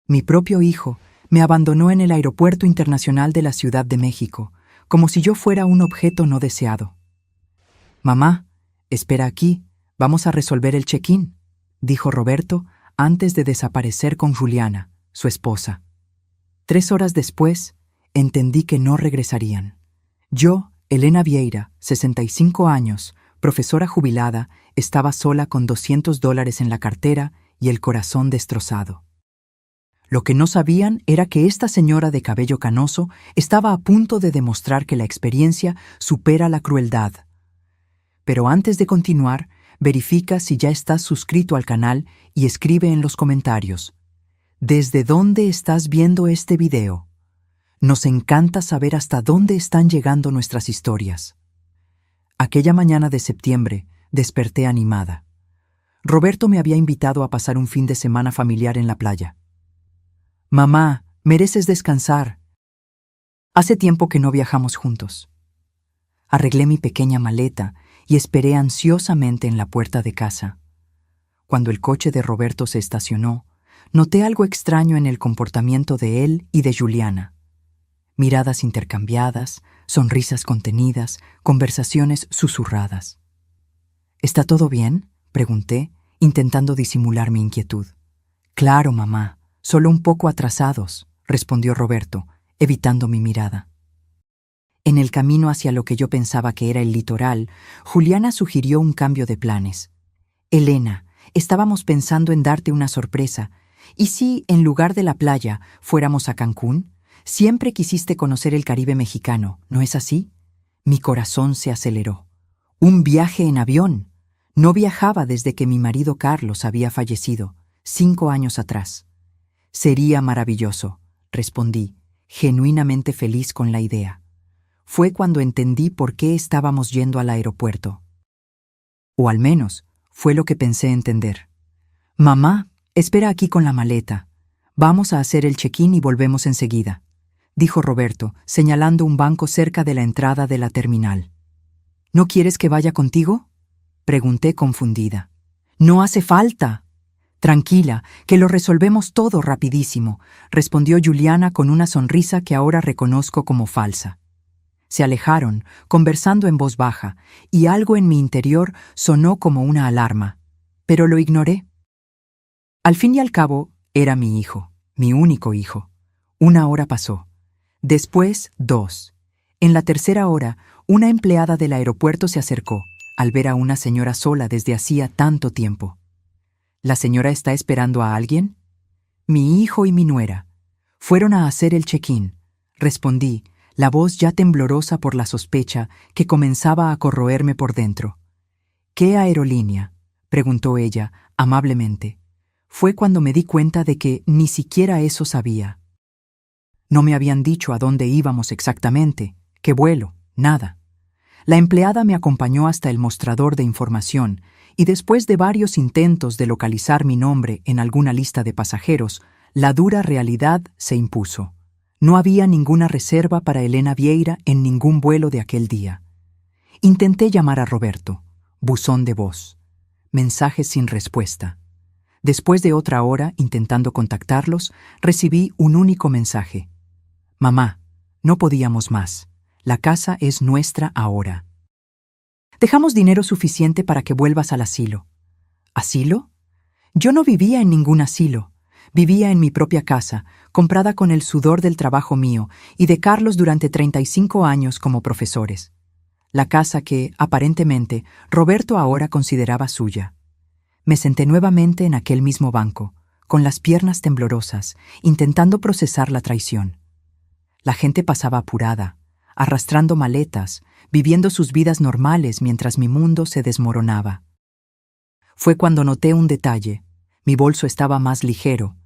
Mi propio hijo me abandonó en el Aeropuerto Internacional de la Ciudad de México, como si yo fuera un objeto no deseado. «Mamá, espera aquí, vamos a resolver el check-in», dijo Roberto antes de desaparecer con Juliana, su esposa. 3 horas después, entendí que no regresarían. Yo, Elena Vieira, 65 años, profesora jubilada, estaba sola con $200 en la cartera y el corazón destrozado. Lo que no sabían era que esta señora de cabello canoso estaba a punto de demostrar que la experiencia supera la crueldad. Pero antes de continuar, verifica si ya estás suscrito al canal y escribe en los comentarios: ¿desde dónde estás viendo este video? Nos encanta saber hasta dónde están llegando nuestras historias. Aquella mañana de septiembre, desperté animada. Roberto me había invitado a pasar un fin de semana familiar en la playa. «Mamá, mereces descansar. Hace tiempo que no viajamos juntos». Arreglé mi pequeña maleta y esperé ansiosamente en la puerta de casa. Cuando el coche de Roberto se estacionó, noté algo extraño en el comportamiento de él y de Juliana. Miradas intercambiadas, sonrisas contenidas, conversaciones susurradas. «¿Está todo bien?», pregunté, intentando disimular mi inquietud. «Claro, mamá, solo un poco atrasados», respondió Roberto, evitando mi mirada. En el camino hacia lo que yo pensaba que era el litoral, Juliana sugirió un cambio de planes. «Elena, estábamos pensando en darte una sorpresa. ¿Y si, en lugar de la playa, fuéramos a Cancún? Siempre quisiste conocer el Caribe mexicano, ¿no es así?» Mi corazón se aceleró. «¿Un viaje en avión?» No viajaba desde que mi marido Carlos había fallecido, 5 años atrás. «Sería maravilloso», respondí, genuinamente feliz con la idea. Fue cuando entendí por qué estábamos yendo al aeropuerto. O al menos, fue lo que pensé entender. «Mamá, espera aquí con la maleta. Vamos a hacer el check-in y volvemos enseguida», dijo Roberto, señalando un banco cerca de la entrada de la terminal. «¿No quieres que vaya contigo?», pregunté confundida. «No hace falta». «Tranquila, que lo resolvemos todo rapidísimo», respondió Juliana con una sonrisa que ahora reconozco como falsa. Se alejaron, conversando en voz baja, y algo en mi interior sonó como una alarma, pero lo ignoré. Al fin y al cabo, era mi hijo, mi único hijo. 1 hora pasó. Después, 2. En la tercera hora, una empleada del aeropuerto se acercó, al ver a una señora sola desde hacía tanto tiempo. «¿La señora está esperando a alguien?» «Mi hijo y mi nuera. Fueron a hacer el check-in», respondí, la voz ya temblorosa por la sospecha que comenzaba a corroerme por dentro. «¿Qué aerolínea?», preguntó ella, amablemente. Fue cuando me di cuenta de que ni siquiera eso sabía. No me habían dicho a dónde íbamos exactamente, qué vuelo, nada. La empleada me acompañó hasta el mostrador de información y después de varios intentos de localizar mi nombre en alguna lista de pasajeros, la dura realidad se impuso. No había ninguna reserva para Elena Vieira en ningún vuelo de aquel día. Intenté llamar a Roberto. Buzón de voz. Mensajes sin respuesta. Después de otra hora intentando contactarlos, recibí un único mensaje. «Mamá, no podíamos más. La casa es nuestra ahora. Dejamos dinero suficiente para que vuelvas al asilo». ¿Asilo? Yo no vivía en ningún asilo. Vivía en mi propia casa, comprada con el sudor del trabajo mío y de Carlos durante 35 años como profesores. La casa que, aparentemente, Roberto ahora consideraba suya. Me senté nuevamente en aquel mismo banco, con las piernas temblorosas, intentando procesar la traición. La gente pasaba apurada, arrastrando maletas, viviendo sus vidas normales mientras mi mundo se desmoronaba. Fue cuando noté un detalle. Mi bolso estaba más ligero.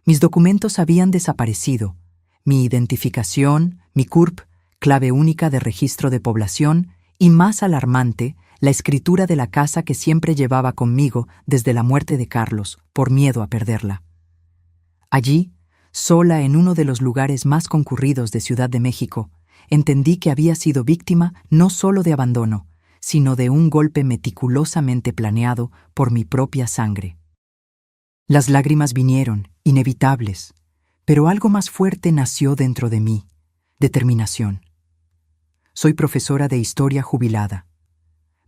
Mis documentos habían desaparecido. Mi identificación, mi CURP, clave única de registro de población, y más alarmante, la escritura de la casa que siempre llevaba conmigo desde la muerte de Carlos, por miedo a perderla. Allí, sola en uno de los lugares más concurridos de Ciudad de México, entendí que había sido víctima no solo de abandono, sino de un golpe meticulosamente planeado por mi propia sangre. Las lágrimas vinieron, inevitables, Pero algo más fuerte nació dentro de mí: determinación. Soy profesora de historia jubilada.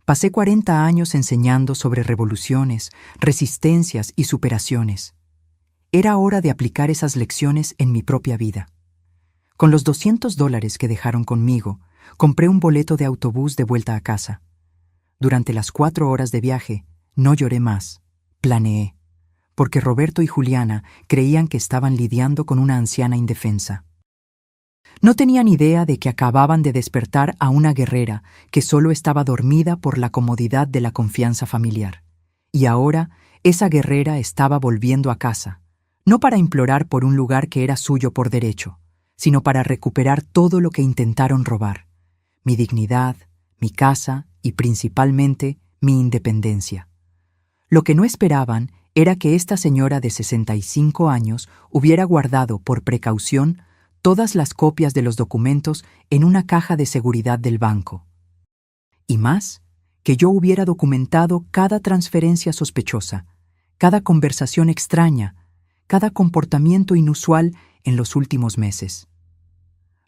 Pasé 40 años enseñando sobre revoluciones, resistencias y superaciones. Era hora de aplicar esas lecciones en mi propia vida. Con los $200 que dejaron conmigo, compré un boleto de autobús de vuelta a casa. Durante las 4 horas de viaje, no lloré más, planeé, porque Roberto y Juliana creían que estaban lidiando con una anciana indefensa. No tenían idea de que acababan de despertar a una guerrera que solo estaba dormida por la comodidad de la confianza familiar. Y ahora, esa guerrera estaba volviendo a casa, no para implorar por un lugar que era suyo por derecho, sino para recuperar todo lo que intentaron robar: mi dignidad, mi casa y principalmente mi independencia. Lo que no esperaban era que esta señora de 65 años hubiera guardado por precaución todas las copias de los documentos en una caja de seguridad del banco. Y más, que yo hubiera documentado cada transferencia sospechosa, cada conversación extraña, cada comportamiento inusual en los últimos meses.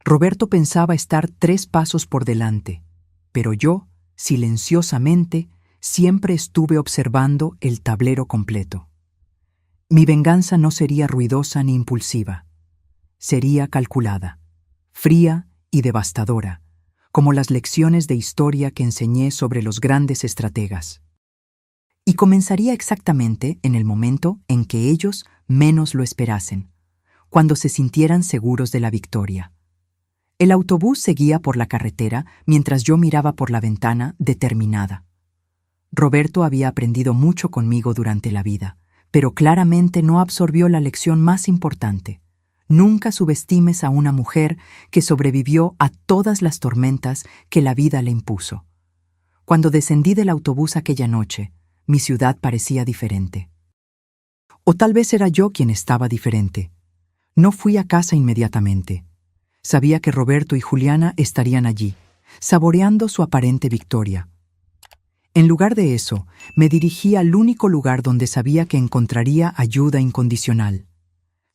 Roberto pensaba estar 3 pasos por delante, pero yo, silenciosamente, siempre estuve observando el tablero completo. Mi venganza no sería ruidosa ni impulsiva. Sería calculada, fría y devastadora, como las lecciones de historia que enseñé sobre los grandes estrategas. Y comenzaría exactamente en el momento en que ellos menos lo esperasen, cuando se sintieran seguros de la victoria. El autobús seguía por la carretera mientras yo miraba por la ventana, determinada. Roberto había aprendido mucho conmigo durante la vida, pero claramente no absorbió la lección más importante. Nunca subestimes a una mujer que sobrevivió a todas las tormentas que la vida le impuso. Cuando descendí del autobús aquella noche, mi ciudad parecía diferente. O tal vez era yo quien estaba diferente. No fui a casa inmediatamente. Sabía que Roberto y Juliana estarían allí, saboreando su aparente victoria. En lugar de eso, me dirigí al único lugar donde sabía que encontraría ayuda incondicional: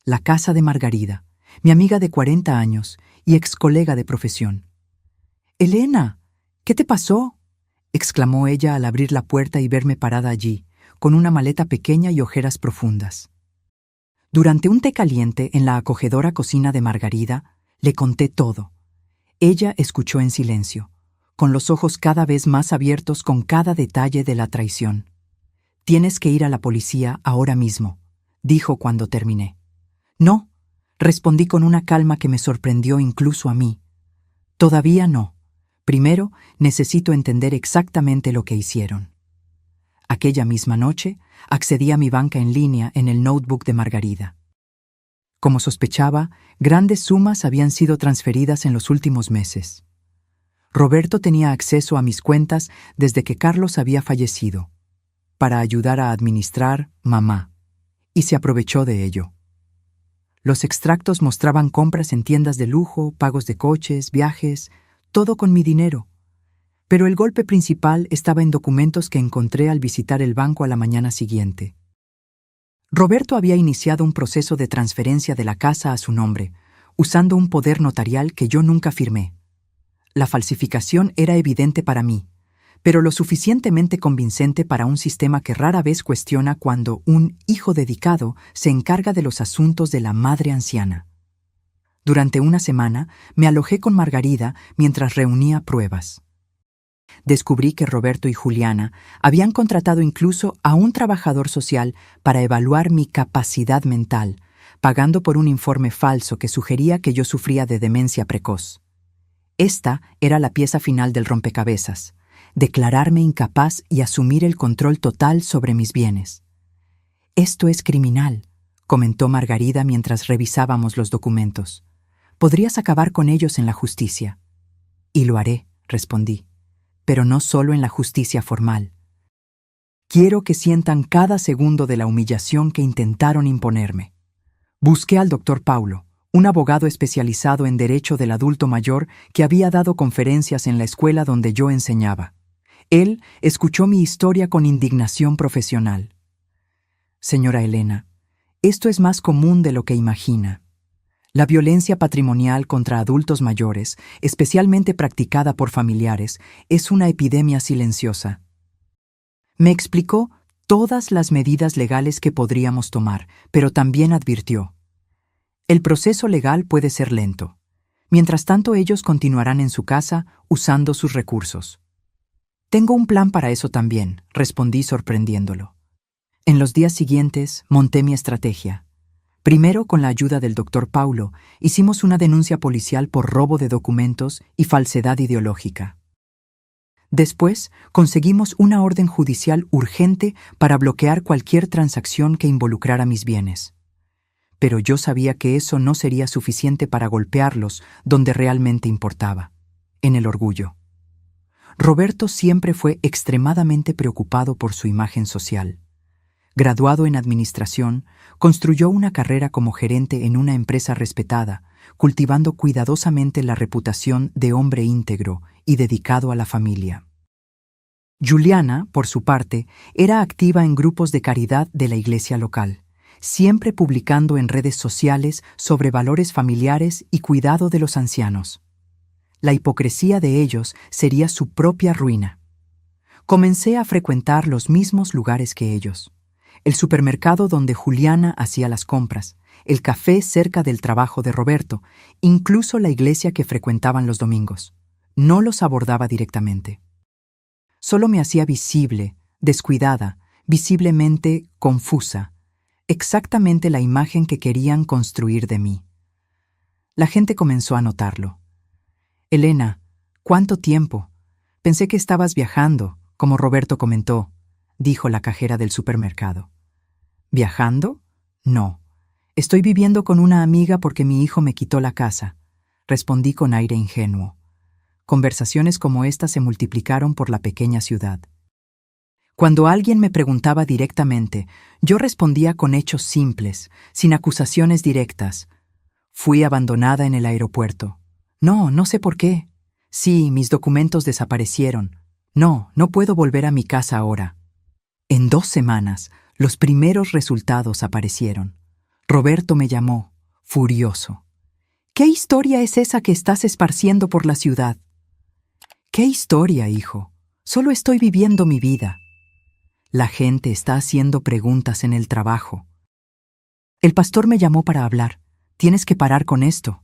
la casa de Margarida, mi amiga de 40 años y ex colega de profesión. «Elena, ¿qué te pasó?», exclamó ella al abrir la puerta y verme parada allí, con una maleta pequeña y ojeras profundas. Durante un té caliente en la acogedora cocina de Margarida, le conté todo. Ella escuchó en silencio, con los ojos cada vez más abiertos con cada detalle de la traición. «Tienes que ir a la policía ahora mismo», dijo cuando terminé. «No», respondí con una calma que me sorprendió incluso a mí. «Todavía no. Primero necesito entender exactamente lo que hicieron». Aquella misma noche, accedí a mi banca en línea en el notebook de Margarida. Como sospechaba, grandes sumas habían sido transferidas en los últimos meses. Roberto tenía acceso a mis cuentas desde que Carlos había fallecido, para ayudar a administrar mamá, y se aprovechó de ello. Los extractos mostraban compras en tiendas de lujo, pagos de coches, viajes, todo con mi dinero. Pero el golpe principal estaba en documentos que encontré al visitar el banco a la mañana siguiente. Roberto había iniciado un proceso de transferencia de la casa a su nombre, usando un poder notarial que yo nunca firmé. La falsificación era evidente para mí, pero lo suficientemente convincente para un sistema que rara vez cuestiona cuando un hijo dedicado se encarga de los asuntos de la madre anciana. Durante una semana me alojé con Margarida mientras reunía pruebas. Descubrí que Roberto y Juliana habían contratado incluso a un trabajador social para evaluar mi capacidad mental, pagando por un informe falso que sugería que yo sufría de demencia precoz. Esta era la pieza final del rompecabezas: declararme incapaz y asumir el control total sobre mis bienes. «Esto es criminal», comentó Margarida mientras revisábamos los documentos. «Podrías acabar con ellos en la justicia». «Y lo haré», respondí, «pero no solo en la justicia formal. Quiero que sientan cada segundo de la humillación que intentaron imponerme». Busqué al doctor Paulo, un abogado especializado en derecho del adulto mayor que había dado conferencias en la escuela donde yo enseñaba. Él escuchó mi historia con indignación profesional. «Señora Elena, esto es más común de lo que imagina. La violencia patrimonial contra adultos mayores, especialmente practicada por familiares, es una epidemia silenciosa. Me explicó todas las medidas legales que podríamos tomar, pero también advirtió: el proceso legal puede ser lento. Mientras tanto, ellos continuarán en su casa usando sus recursos. Tengo un plan para eso también, respondí sorprendiéndolo. En los días siguientes, monté mi estrategia. Primero, con la ayuda del doctor Paulo, hicimos una denuncia policial por robo de documentos y falsedad ideológica. Después, conseguimos una orden judicial urgente para bloquear cualquier transacción que involucrara mis bienes. Pero yo sabía que eso no sería suficiente para golpearlos donde realmente importaba, en el orgullo. Roberto siempre fue extremadamente preocupado por su imagen social. Graduado en administración, construyó una carrera como gerente en una empresa respetada, cultivando cuidadosamente la reputación de hombre íntegro y dedicado a la familia. Juliana, por su parte, era activa en grupos de caridad de la iglesia local, siempre publicando en redes sociales sobre valores familiares y cuidado de los ancianos. La hipocresía de ellos sería su propia ruina. Comencé a frecuentar los mismos lugares que ellos: el supermercado donde Juliana hacía las compras, el café cerca del trabajo de Roberto, incluso la iglesia que frecuentaban los domingos. No los abordaba directamente. Solo me hacía visible, descuidada, visiblemente confusa, exactamente la imagen que querían construir de mí. La gente comenzó a notarlo. «Elena, ¿cuánto tiempo? Pensé que estabas viajando, como Roberto comentó», dijo la cajera del supermercado. «¿Viajando? No. Estoy viviendo con una amiga porque mi hijo me quitó la casa», respondí con aire ingenuo. Conversaciones como esta se multiplicaron por la pequeña ciudad. Cuando alguien me preguntaba directamente, yo respondía con hechos simples, sin acusaciones directas. «Fui abandonada en el aeropuerto». «No, no sé por qué». «Sí, mis documentos desaparecieron». «No, no puedo volver a mi casa ahora». En 2 semanas, los primeros resultados aparecieron. Roberto me llamó, furioso. «¿Qué historia es esa que estás esparciendo por la ciudad?» «¿Qué historia, hijo? Solo estoy viviendo mi vida». «La gente está haciendo preguntas en el trabajo». «El pastor me llamó para hablar. Tienes que parar con esto».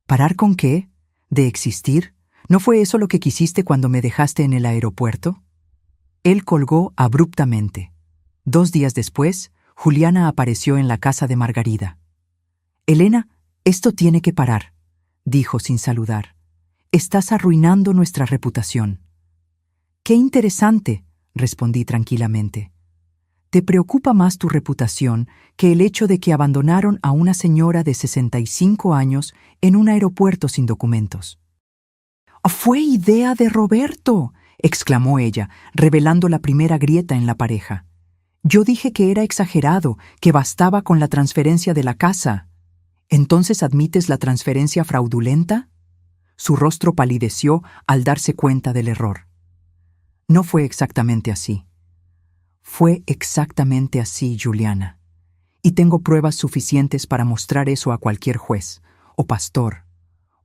«¿Parar con qué? ¿De existir? ¿No fue eso lo que quisiste cuando me dejaste en el aeropuerto?» Él colgó abruptamente. 2 días después, Juliana apareció en la casa de Margarida. «Elena, esto tiene que parar», dijo sin saludar. «Estás arruinando nuestra reputación». «Qué interesante», respondí tranquilamente. «Te preocupa más tu reputación que el hecho de que abandonaron a una señora de 65 años en un aeropuerto sin documentos». «¡Fue idea de Roberto!», exclamó ella, revelando la primera grieta en la pareja. «Yo dije que era exagerado, que bastaba con la transferencia de la casa». «¿Entonces admites la transferencia fraudulenta?». Su rostro palideció al darse cuenta del error. «No fue exactamente así». «Fue exactamente así, Juliana. Y tengo pruebas suficientes para mostrar eso a cualquier juez, o pastor,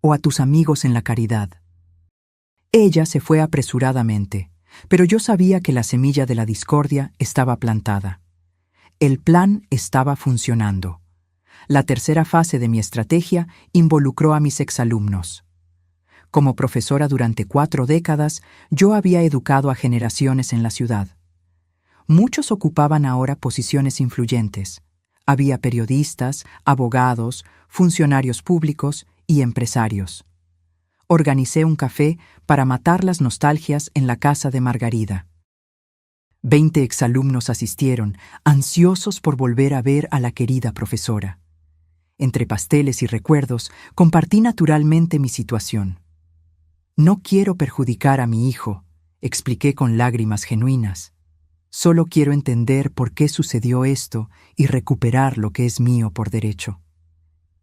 o a tus amigos en la caridad». Ella se fue apresuradamente, pero yo sabía que la semilla de la discordia estaba plantada. El plan estaba funcionando. La tercera fase de mi estrategia involucró a mis exalumnos. Como profesora durante 4 décadas, yo había educado a generaciones en la ciudad. Muchos ocupaban ahora posiciones influyentes. Había periodistas, abogados, funcionarios públicos y empresarios. Organicé un café para matar las nostalgias en la casa de Margarida. 20 exalumnos asistieron, ansiosos por volver a ver a la querida profesora. Entre pasteles y recuerdos, compartí naturalmente mi situación. «No quiero perjudicar a mi hijo», expliqué con lágrimas genuinas. «Solo quiero entender por qué sucedió esto y recuperar lo que es mío por derecho».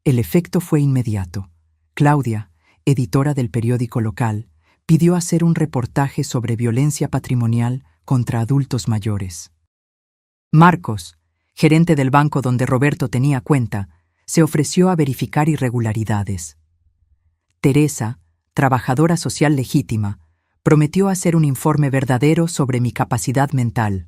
El efecto fue inmediato. Claudia, editora del periódico local, pidió hacer un reportaje sobre violencia patrimonial contra adultos mayores. Marcos, gerente del banco donde Roberto tenía cuenta, Se ofreció a verificar irregularidades. Teresa, trabajadora social legítima, prometió hacer un informe verdadero sobre mi capacidad mental.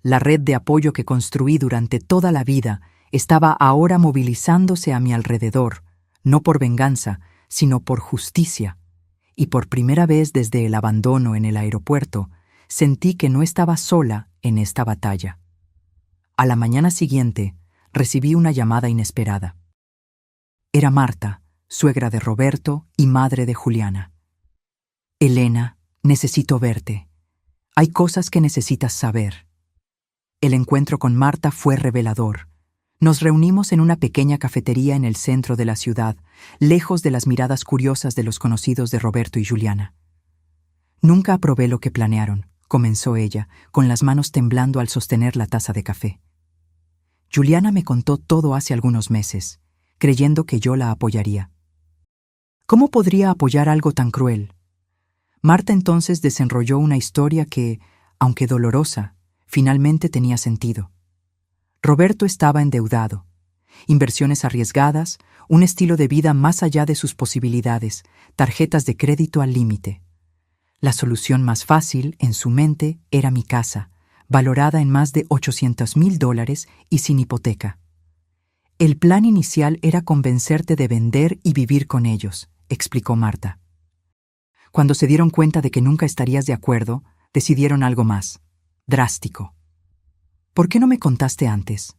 La red de apoyo que construí durante toda la vida estaba ahora movilizándose a mi alrededor, no por venganza, sino por justicia, y por primera vez desde el abandono en el aeropuerto, sentí que no estaba sola en esta batalla. A la mañana siguiente, recibí una llamada inesperada. Era Marta, suegra de Roberto y madre de Juliana. Elena, necesito verte. Hay cosas que necesitas saber. El encuentro con Marta fue revelador. Nos reunimos en una pequeña cafetería en el centro de la ciudad, lejos de las miradas curiosas de los conocidos de Roberto y Juliana. Nunca aprobé lo que planearon, comenzó ella, con las manos temblando al sostener la taza de café. Juliana me contó todo hace algunos meses, creyendo que yo la apoyaría. ¿Cómo podría apoyar algo tan cruel? Marta entonces desenrolló una historia que, aunque dolorosa, finalmente tenía sentido. Roberto estaba endeudado. Inversiones arriesgadas, un estilo de vida más allá de sus posibilidades, tarjetas de crédito al límite. La solución más fácil, en su mente, era mi casa, valorada en más de $800,000 y sin hipoteca. El plan inicial era convencerte de vender y vivir con ellos, explicó Marta. Cuando se dieron cuenta de que nunca estarías de acuerdo, decidieron algo más, drástico. ¿Por qué no me contaste antes?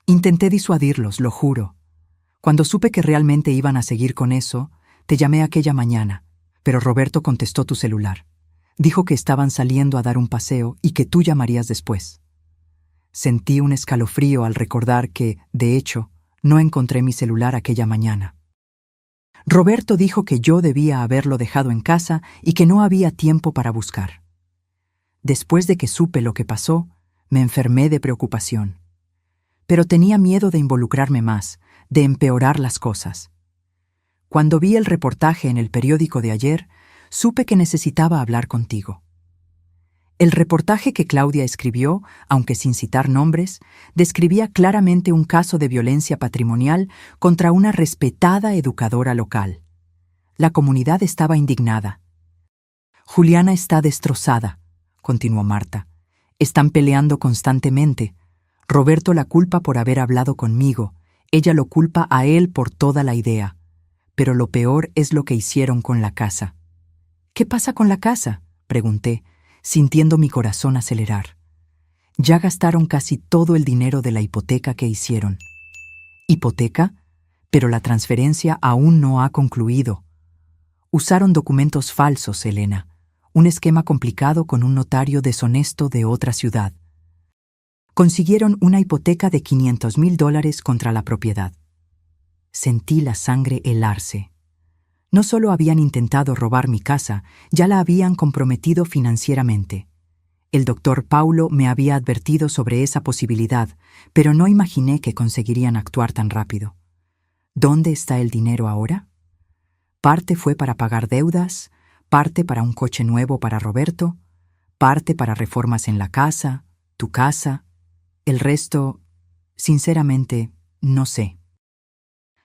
Intenté disuadirlos, lo juro. Cuando supe que realmente iban a seguir con eso, te llamé aquella mañana, pero Roberto contestó tu celular. Dijo que estaban saliendo a dar un paseo y que tú llamarías después. Sentí un escalofrío al recordar que, de hecho, no encontré mi celular aquella mañana. Roberto dijo que yo debía haberlo dejado en casa y que no había tiempo para buscar. Después de que supe lo que pasó, me enfermé de preocupación. Pero tenía miedo de involucrarme más, de empeorar las cosas. Cuando vi el reportaje en el periódico de ayer, supe que necesitaba hablar contigo. El reportaje que Claudia escribió, aunque sin citar nombres, describía claramente un caso de violencia patrimonial contra una respetada educadora local. La comunidad estaba indignada. Juliana está destrozada, continuó Marta. Están peleando constantemente. Roberto la culpa por haber hablado conmigo. Ella lo culpa a él por toda la idea. Pero lo peor es lo que hicieron con la casa. ¿Qué pasa con la casa?, pregunté, sintiendo mi corazón acelerar. Ya gastaron casi todo el dinero de la hipoteca que hicieron. ¿Hipoteca? Pero la transferencia aún no ha concluido. Usaron documentos falsos, Elena. Un esquema complicado con un notario deshonesto de otra ciudad. Consiguieron una hipoteca de $500,000 contra la propiedad. Sentí la sangre helarse. No solo habían intentado robar mi casa, ya la habían comprometido financieramente. El doctor Paulo me había advertido sobre esa posibilidad, pero no imaginé que conseguirían actuar tan rápido. ¿Dónde está el dinero ahora? Parte fue para pagar deudas, parte para un coche nuevo para Roberto, parte para reformas en la casa, tu casa. El resto, sinceramente, no sé.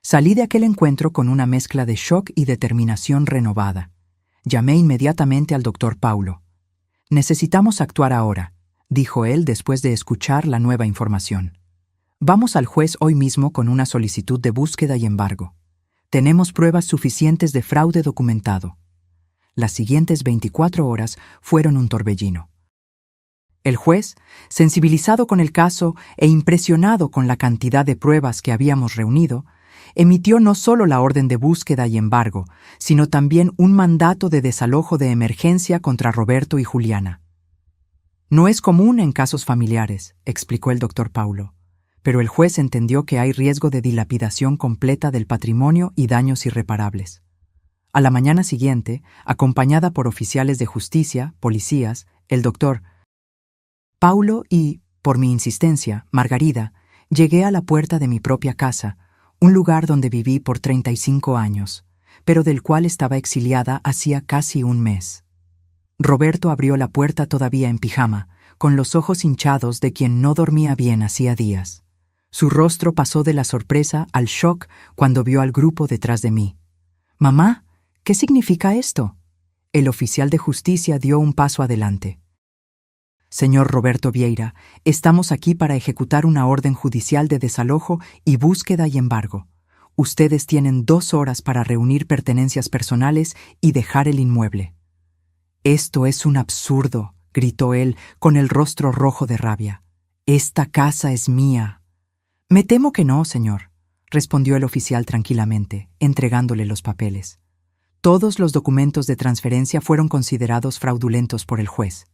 Salí de aquel encuentro con una mezcla de shock y determinación renovada. Llamé inmediatamente al doctor Paulo. «Necesitamos actuar ahora», dijo él después de escuchar la nueva información. «Vamos al juez hoy mismo con una solicitud de búsqueda y embargo. Tenemos pruebas suficientes de fraude documentado». Las siguientes 24 horas fueron un torbellino. El juez, sensibilizado con el caso e impresionado con la cantidad de pruebas que habíamos reunido, emitió no solo la orden de búsqueda y embargo, sino también un mandato de desalojo de emergencia contra Roberto y Juliana. «No es común en casos familiares», explicó el doctor Paulo, pero el juez entendió que hay riesgo de dilapidación completa del patrimonio y daños irreparables. A la mañana siguiente, acompañada por oficiales de justicia, policías, el doctor Paulo y, por mi insistencia, Margarida, llegué a la puerta de mi propia casa, un lugar donde viví por 35 años, pero del cual estaba exiliada hacía casi un mes. Roberto abrió la puerta todavía en pijama, con los ojos hinchados de quien no dormía bien hacía días. Su rostro pasó de la sorpresa al shock cuando vio al grupo detrás de mí. «Mamá, ¿qué significa esto?». El oficial de justicia dio un paso adelante. «Señor Roberto Vieira, estamos aquí para ejecutar una orden judicial de desalojo y búsqueda y embargo. Ustedes tienen 2 horas para reunir pertenencias personales y dejar el inmueble». «Esto es un absurdo», gritó él con el rostro rojo de rabia. «Esta casa es mía». «Me temo que no, señor», respondió el oficial tranquilamente, entregándole los papeles. Todos los documentos de transferencia fueron considerados fraudulentos por el juez.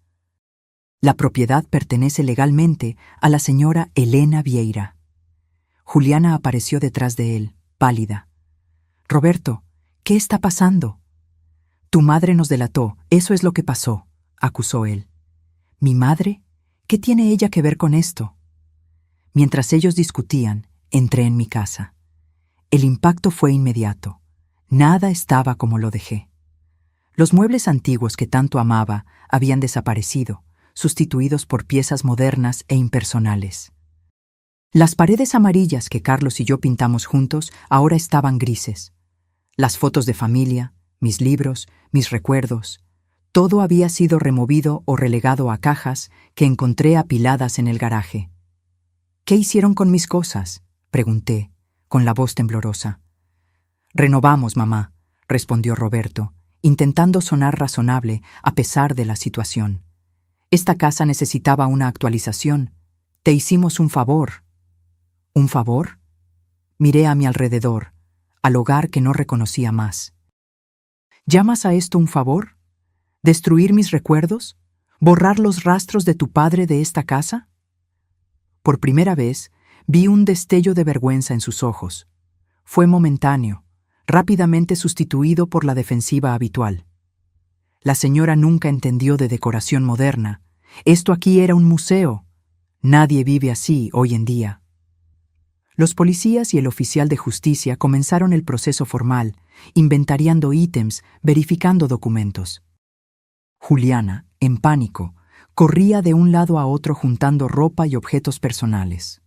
La propiedad pertenece legalmente a la señora Elena Vieira. Juliana apareció detrás de él, pálida. «Roberto, ¿qué está pasando?». «Tu madre nos delató, eso es lo que pasó», acusó él. «¿Mi madre? ¿Qué tiene ella que ver con esto?». Mientras ellos discutían, entré en mi casa. El impacto fue inmediato. Nada estaba como lo dejé. Los muebles antiguos que tanto amaba habían desaparecido, sustituidos por piezas modernas e impersonales. Las paredes amarillas que Carlos y yo pintamos juntos ahora estaban grises. Las fotos de familia, mis libros, mis recuerdos, todo había sido removido o relegado a cajas que encontré apiladas en el garaje. «¿Qué hicieron con mis cosas?», pregunté, con la voz temblorosa. «Renovamos, mamá», respondió Roberto, intentando sonar razonable a pesar de la situación. «Esta casa necesitaba una actualización. Te hicimos un favor». «¿Un favor?». Miré a mi alrededor, al hogar que no reconocía más. «¿Llamas a esto un favor? ¿Destruir mis recuerdos? ¿Borrar los rastros de tu padre de esta casa?». Por primera vez, vi un destello de vergüenza en sus ojos. Fue momentáneo, rápidamente sustituido por la defensiva habitual. La señora nunca entendió de decoración moderna. Esto aquí era un museo. Nadie vive así hoy en día. Los policías y el oficial de justicia comenzaron el proceso formal, inventariando ítems, verificando documentos. Juliana, en pánico, corría de un lado a otro juntando ropa y objetos personales.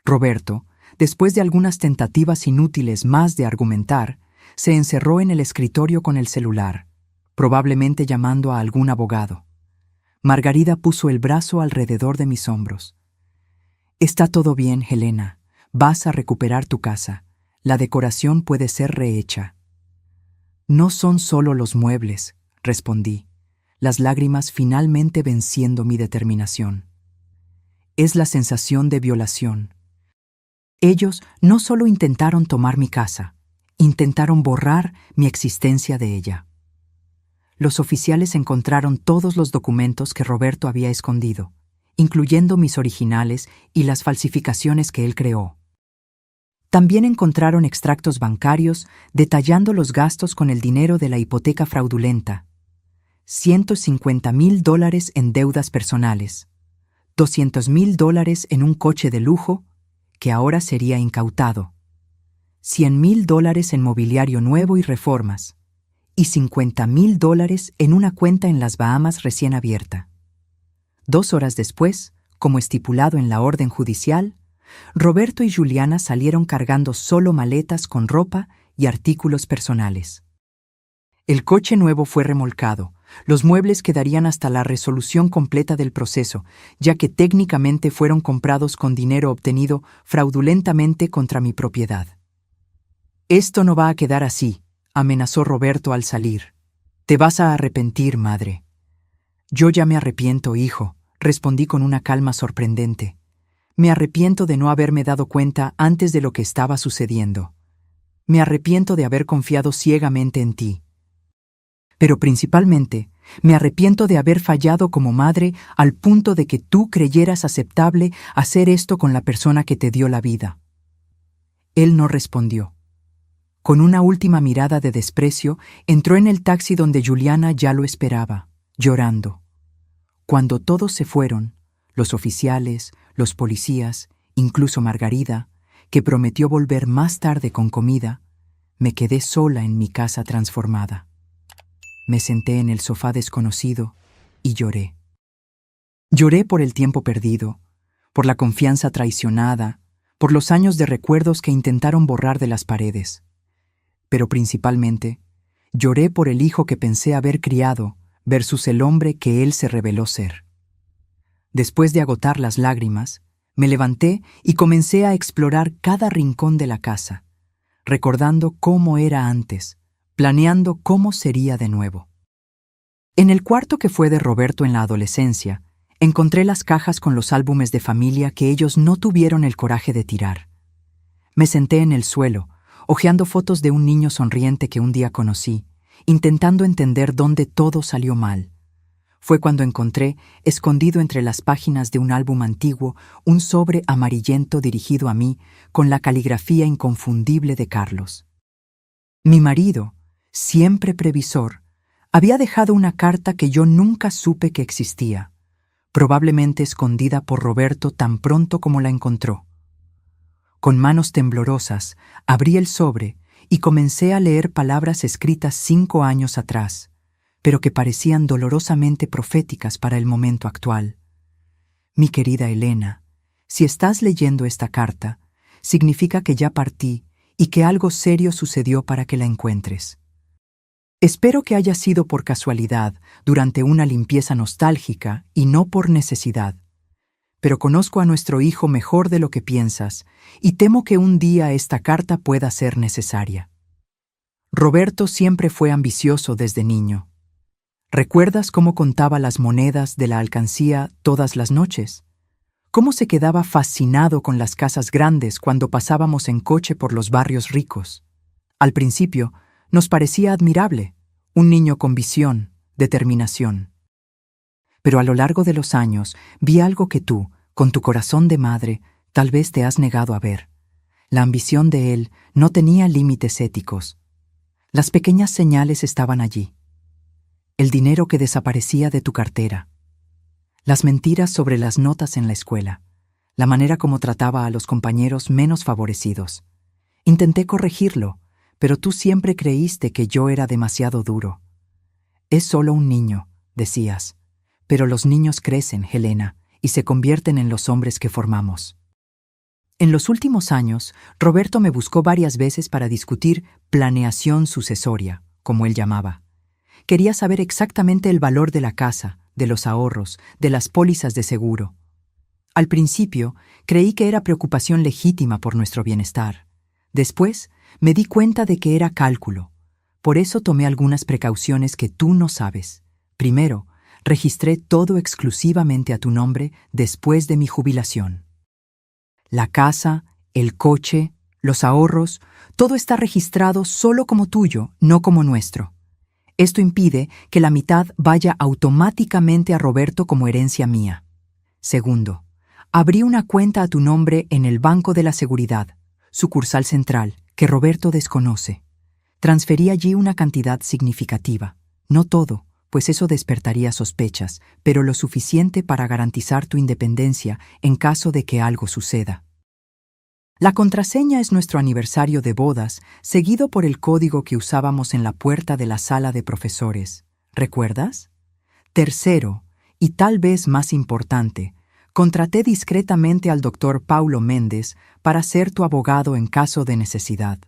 Roberto, después de algunas tentativas inútiles más de argumentar, se encerró en el escritorio con el celular, probablemente llamando a algún abogado. Margarida puso el brazo alrededor de mis hombros. «Está todo bien, Helena. Vas a recuperar tu casa. La decoración puede ser rehecha». «No son solo los muebles», respondí, las lágrimas finalmente venciendo mi determinación. «Es la sensación de violación. Ellos no solo intentaron tomar mi casa, intentaron borrar mi existencia de ella». Los oficiales encontraron todos los documentos que Roberto había escondido, incluyendo mis originales y las falsificaciones que él creó. También encontraron extractos bancarios detallando los gastos con el dinero de la hipoteca fraudulenta. $150,000 en deudas personales, $200,000 en un coche de lujo que ahora sería incautado, $100,000 en mobiliario nuevo y reformas, y $50,000 en una cuenta en las Bahamas recién abierta. 2 horas después, como estipulado en la orden judicial, Roberto y Juliana salieron cargando solo maletas con ropa y artículos personales. El coche nuevo fue remolcado. Los muebles quedarían hasta la resolución completa del proceso, ya que técnicamente fueron comprados con dinero obtenido fraudulentamente contra mi propiedad. «Esto no va a quedar así», amenazó Roberto al salir. «Te vas a arrepentir, madre». «Yo ya me arrepiento, hijo», respondí con una calma sorprendente. «Me arrepiento de no haberme dado cuenta antes de lo que estaba sucediendo. Me arrepiento de haber confiado ciegamente en ti. Pero principalmente, me arrepiento de haber fallado como madre al punto de que tú creyeras aceptable hacer esto con la persona que te dio la vida». Él no respondió. Con una última mirada de desprecio, entró en el taxi donde Juliana ya lo esperaba, llorando. Cuando todos se fueron, los oficiales, los policías, incluso Margarida, que prometió volver más tarde con comida, me quedé sola en mi casa transformada. Me senté en el sofá desconocido y lloré. Lloré por el tiempo perdido, por la confianza traicionada, por los años de recuerdos que intentaron borrar de las paredes. Pero principalmente, lloré por el hijo que pensé haber criado versus el hombre que él se reveló ser. Después de agotar las lágrimas, me levanté y comencé a explorar cada rincón de la casa, recordando cómo era antes, planeando cómo sería de nuevo. En el cuarto que fue de Roberto en la adolescencia, encontré las cajas con los álbumes de familia que ellos no tuvieron el coraje de tirar. Me senté en el suelo, hojeando fotos de un niño sonriente que un día conocí, intentando entender dónde todo salió mal. Fue cuando encontré, escondido entre las páginas de un álbum antiguo, un sobre amarillento dirigido a mí con la caligrafía inconfundible de Carlos. Mi marido, siempre previsor, había dejado una carta que yo nunca supe que existía, probablemente escondida por Roberto tan pronto como la encontró. Con manos temblorosas, abrí el sobre y comencé a leer palabras escritas 5 años atrás, pero que parecían dolorosamente proféticas para el momento actual. Mi querida Elena, si estás leyendo esta carta, significa que ya partí y que algo serio sucedió para que la encuentres. Espero que haya sido por casualidad, durante una limpieza nostálgica y no por necesidad. Pero conozco a nuestro hijo mejor de lo que piensas y temo que un día esta carta pueda ser necesaria. Roberto siempre fue ambicioso desde niño. ¿Recuerdas cómo contaba las monedas de la alcancía todas las noches? ¿Cómo se quedaba fascinado con las casas grandes cuando pasábamos en coche por los barrios ricos? Al principio, nos parecía admirable, un niño con visión, determinación. Pero a lo largo de los años vi algo que tú, con tu corazón de madre, tal vez te has negado a ver. La ambición de él no tenía límites éticos. Las pequeñas señales estaban allí. El dinero que desaparecía de tu cartera. Las mentiras sobre las notas en la escuela. La manera como trataba a los compañeros menos favorecidos. Intenté corregirlo, pero tú siempre creíste que yo era demasiado duro. Es solo un niño, decías. Pero los niños crecen, Helena, y se convierten en los hombres que formamos. En los últimos años, Roberto me buscó varias veces para discutir planeación sucesoria, como él llamaba. Quería saber exactamente el valor de la casa, de los ahorros, de las pólizas de seguro. Al principio, creí que era preocupación legítima por nuestro bienestar. Después, me di cuenta de que era cálculo. Por eso tomé algunas precauciones que tú no sabes. Primero, registré todo exclusivamente a tu nombre después de mi jubilación. La casa, el coche, los ahorros, todo está registrado solo como tuyo, no como nuestro. Esto impide que la mitad vaya automáticamente a Roberto como herencia mía. Segundo, abrí una cuenta a tu nombre en el Banco de la Seguridad, sucursal central, que Roberto desconoce. Transferí allí una cantidad significativa, no todo, pues eso despertaría sospechas, pero lo suficiente para garantizar tu independencia en caso de que algo suceda. La contraseña es nuestro aniversario de bodas, seguido por el código que usábamos en la puerta de la sala de profesores. ¿Recuerdas? Tercero, y tal vez más importante, contraté discretamente al doctor Paulo Méndez para ser tu abogado en caso de necesidad.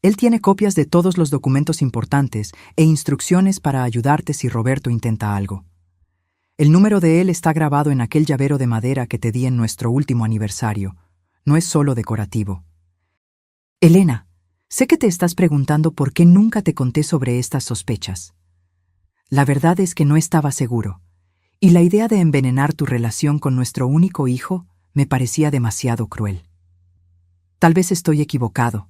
Él tiene copias de todos los documentos importantes e instrucciones para ayudarte si Roberto intenta algo. El número de él está grabado en aquel llavero de madera que te di en nuestro último aniversario. No es solo decorativo. Elena, sé que te estás preguntando por qué nunca te conté sobre estas sospechas. La verdad es que no estaba seguro, y la idea de envenenar tu relación con nuestro único hijo me parecía demasiado cruel. Tal vez estoy equivocado.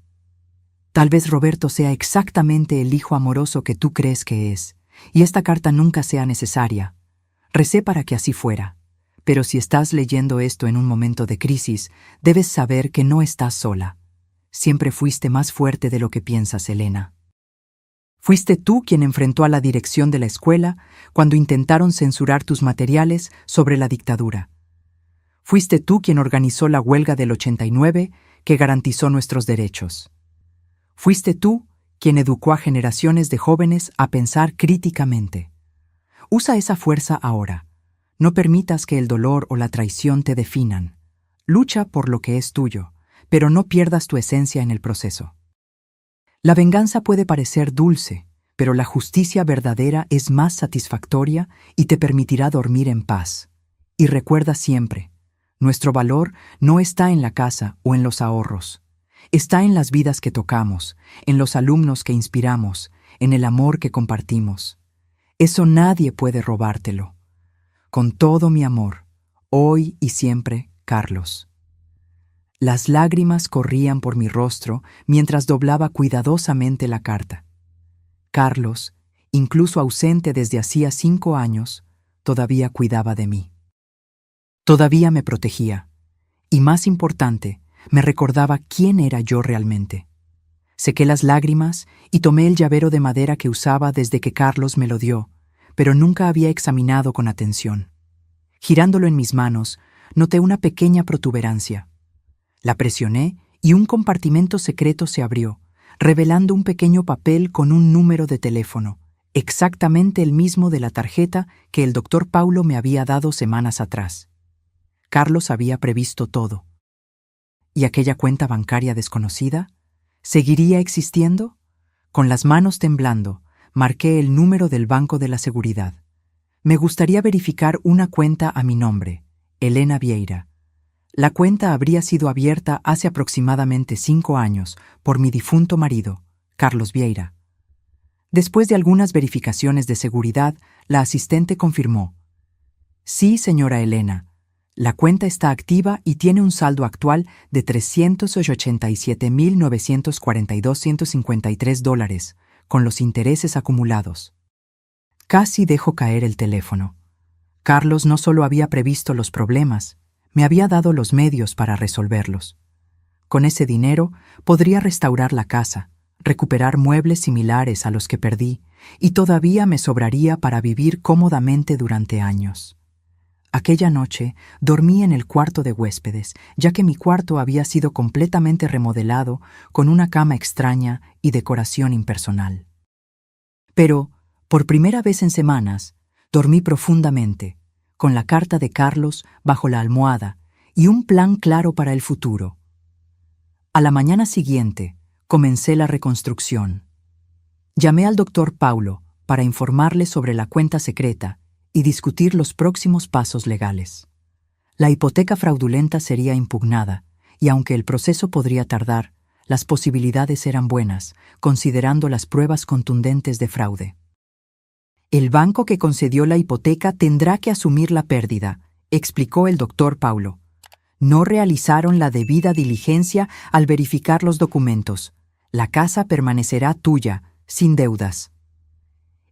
Tal vez Roberto sea exactamente el hijo amoroso que tú crees que es, y esta carta nunca sea necesaria. Recé para que así fuera. Pero si estás leyendo esto en un momento de crisis, debes saber que no estás sola. Siempre fuiste más fuerte de lo que piensas, Elena. Fuiste tú quien enfrentó a la dirección de la escuela cuando intentaron censurar tus materiales sobre la dictadura. Fuiste tú quien organizó la huelga del 89 que garantizó nuestros derechos. Fuiste tú quien educó a generaciones de jóvenes a pensar críticamente. Usa esa fuerza ahora. No permitas que el dolor o la traición te definan. lucha por lo que es tuyo, pero no pierdas tu esencia en el proceso. La venganza puede parecer dulce, pero la justicia verdadera es más satisfactoria y te permitirá dormir en paz. Y recuerda siempre, nuestro valor no está en la casa o en los ahorros. Está en las vidas que tocamos, en los alumnos que inspiramos, en el amor que compartimos. Eso nadie puede robártelo. Con todo mi amor, hoy y siempre, Carlos. Las lágrimas corrían por mi rostro mientras doblaba cuidadosamente la carta. Carlos, incluso ausente desde hacía 5 años, todavía cuidaba de mí. Todavía me protegía. Y más importante, me recordaba quién era yo realmente. Sequé las lágrimas y tomé el llavero de madera que usaba desde que Carlos me lo dio, pero nunca había examinado con atención. Girándolo en mis manos, noté una pequeña protuberancia. La presioné y un compartimento secreto se abrió, revelando un pequeño papel con un número de teléfono, exactamente el mismo de la tarjeta que el doctor Paulo me había dado semanas atrás. Carlos había previsto todo. ¿Y aquella cuenta bancaria desconocida? ¿Seguiría existiendo? Con las manos temblando, marqué el número del Banco de la Seguridad. Me gustaría verificar una cuenta a mi nombre, Elena Vieira. La cuenta habría sido abierta hace aproximadamente 5 años por mi difunto marido, Carlos Vieira. Después de algunas verificaciones de seguridad, la asistente confirmó: «Sí, señora Elena, la cuenta está activa y tiene un saldo actual de $387,942,153 con los intereses acumulados». Casi dejo caer el teléfono. Carlos no solo había previsto los problemas, me había dado los medios para resolverlos. Con ese dinero podría restaurar la casa, recuperar muebles similares a los que perdí, y todavía me sobraría para vivir cómodamente durante años. Aquella noche dormí en el cuarto de huéspedes, ya que mi cuarto había sido completamente remodelado con una cama extraña y decoración impersonal. Pero, por primera vez en semanas, dormí profundamente, con la carta de Carlos bajo la almohada y un plan claro para el futuro. A la mañana siguiente, comencé la reconstrucción. Llamé al doctor Paulo para informarle sobre la cuenta secreta y discutir los próximos pasos legales. La hipoteca fraudulenta sería impugnada, y aunque el proceso podría tardar, las posibilidades eran buenas, considerando las pruebas contundentes de fraude. El banco que concedió la hipoteca tendrá que asumir la pérdida, explicó el doctor Paulo. No realizaron la debida diligencia al verificar los documentos. La casa permanecerá tuya, sin deudas.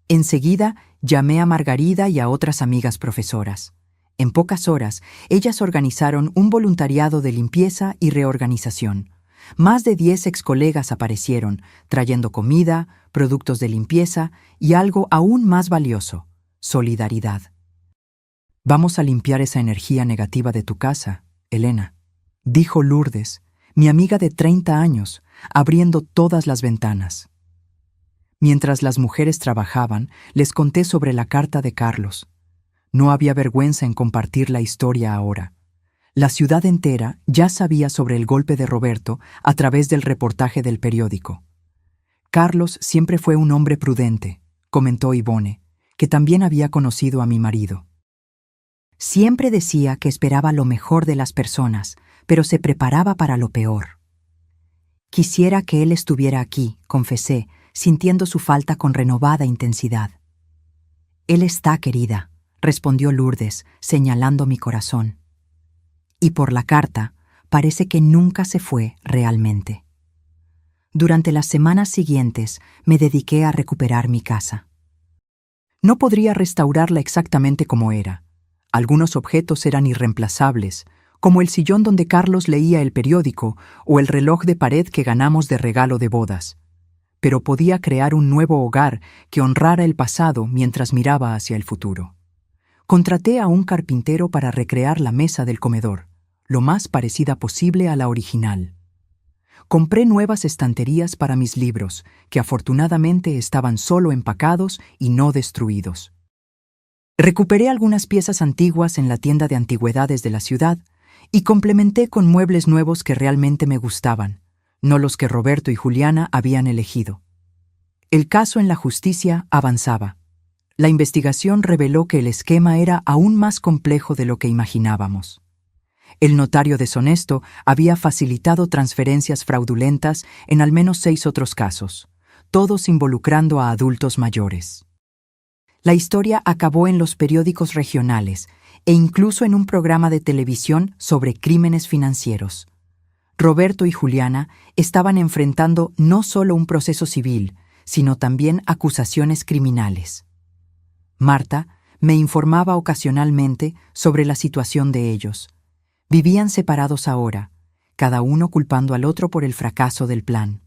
Enseguida llamé a Margarida y a otras amigas profesoras. En pocas horas, ellas organizaron un voluntariado de limpieza y reorganización. Más de 10 excolegas aparecieron, trayendo comida, productos de limpieza y algo aún más valioso: solidaridad. «Vamos a limpiar esa energía negativa de tu casa, Elena», dijo Lourdes, mi amiga de 30 años, abriendo todas las ventanas. Mientras las mujeres trabajaban, les conté sobre la carta de Carlos. No había vergüenza en compartir la historia ahora. La ciudad entera ya sabía sobre el golpe de Roberto a través del reportaje del periódico. «Carlos siempre fue un hombre prudente», comentó Ivone, que también había conocido a mi marido. «Siempre decía que esperaba lo mejor de las personas, pero se preparaba para lo peor». «Quisiera que él estuviera aquí», confesé, sintiendo su falta con renovada intensidad. «Él está, querida», respondió Lourdes, señalando mi corazón. Y por la carta, parece que nunca se fue realmente. Durante las semanas siguientes me dediqué a recuperar mi casa. No podría restaurarla exactamente como era. Algunos objetos eran irreemplazables, como el sillón donde Carlos leía el periódico o el reloj de pared que ganamos de regalo de bodas. Pero podía crear un nuevo hogar que honrara el pasado mientras miraba hacia el futuro. Contraté a un carpintero para recrear la mesa del comedor, lo más parecida posible a la original. Compré nuevas estanterías para mis libros, que afortunadamente estaban solo empacados y no destruidos. Recuperé algunas piezas antiguas en la tienda de antigüedades de la ciudad y complementé con muebles nuevos que realmente me gustaban, no los que Roberto y Juliana habían elegido. El caso en la justicia avanzaba. La investigación reveló que el esquema era aún más complejo de lo que imaginábamos. El notario deshonesto había facilitado transferencias fraudulentas en al menos 6 otros casos, todos involucrando a adultos mayores. La historia acabó en los periódicos regionales e incluso en un programa de televisión sobre crímenes financieros. Roberto y Juliana estaban enfrentando no solo un proceso civil, sino también acusaciones criminales. Marta me informaba ocasionalmente sobre la situación de ellos. Vivían separados ahora, cada uno culpando al otro por el fracaso del plan.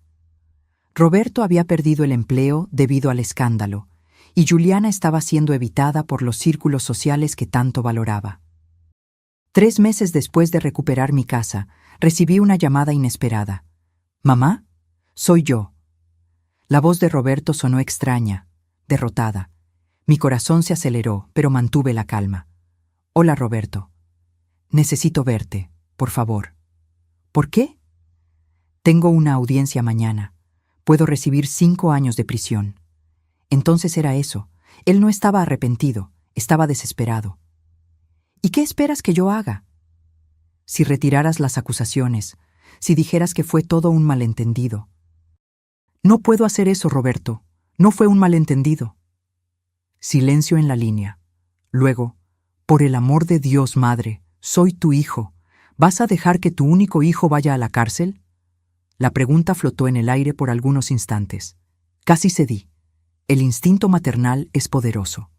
Roberto había perdido el empleo debido al escándalo, y Juliana estaba siendo evitada por los círculos sociales que tanto valoraba. 3 meses después de recuperar mi casa, recibí una llamada inesperada. «Mamá, soy yo». La voz de Roberto sonó extraña, derrotada. Mi corazón se aceleró, pero mantuve la calma. «Hola, Roberto. Necesito verte, por favor». «¿Por qué?» «Tengo una audiencia mañana. Puedo recibir 5 años de prisión». Entonces era eso. Él no estaba arrepentido, estaba desesperado. «¿Y qué esperas que yo haga?» «Si retiraras las acusaciones, si dijeras que fue todo un malentendido». «No puedo hacer eso, Roberto. No fue un malentendido». Silencio en la línea. Luego, «Por el amor de Dios, madre, soy tu hijo. ¿Vas a dejar que tu único hijo vaya a la cárcel?» La pregunta flotó en el aire por algunos instantes. Casi cedí. El instinto maternal es poderoso.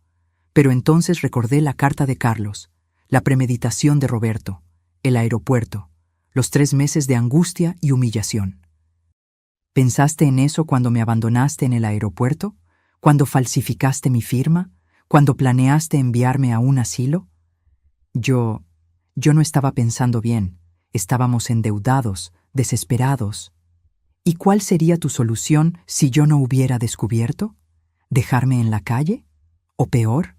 Pero entonces recordé la carta de Carlos, la premeditación de Roberto, el aeropuerto, los 3 meses de angustia y humillación. ¿Pensaste en eso cuando me abandonaste en el aeropuerto? ¿Cuando falsificaste mi firma? ¿Cuando planeaste enviarme a un asilo? Yo no estaba pensando bien. Estábamos endeudados, desesperados. ¿Y cuál sería tu solución si yo no hubiera descubierto? ¿Dejarme en la calle? ¿O peor?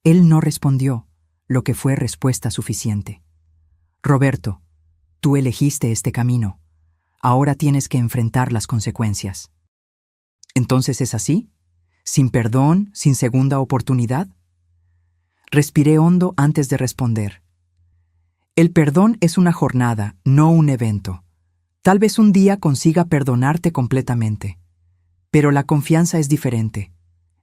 Él no respondió, lo que fue respuesta suficiente. Roberto, tú elegiste este camino. Ahora tienes que enfrentar las consecuencias. ¿Entonces es así? ¿Sin perdón, sin segunda oportunidad? Respiré hondo antes de responder. El perdón es una jornada, no un evento. Tal vez un día consiga perdonarte completamente. Pero la confianza es diferente.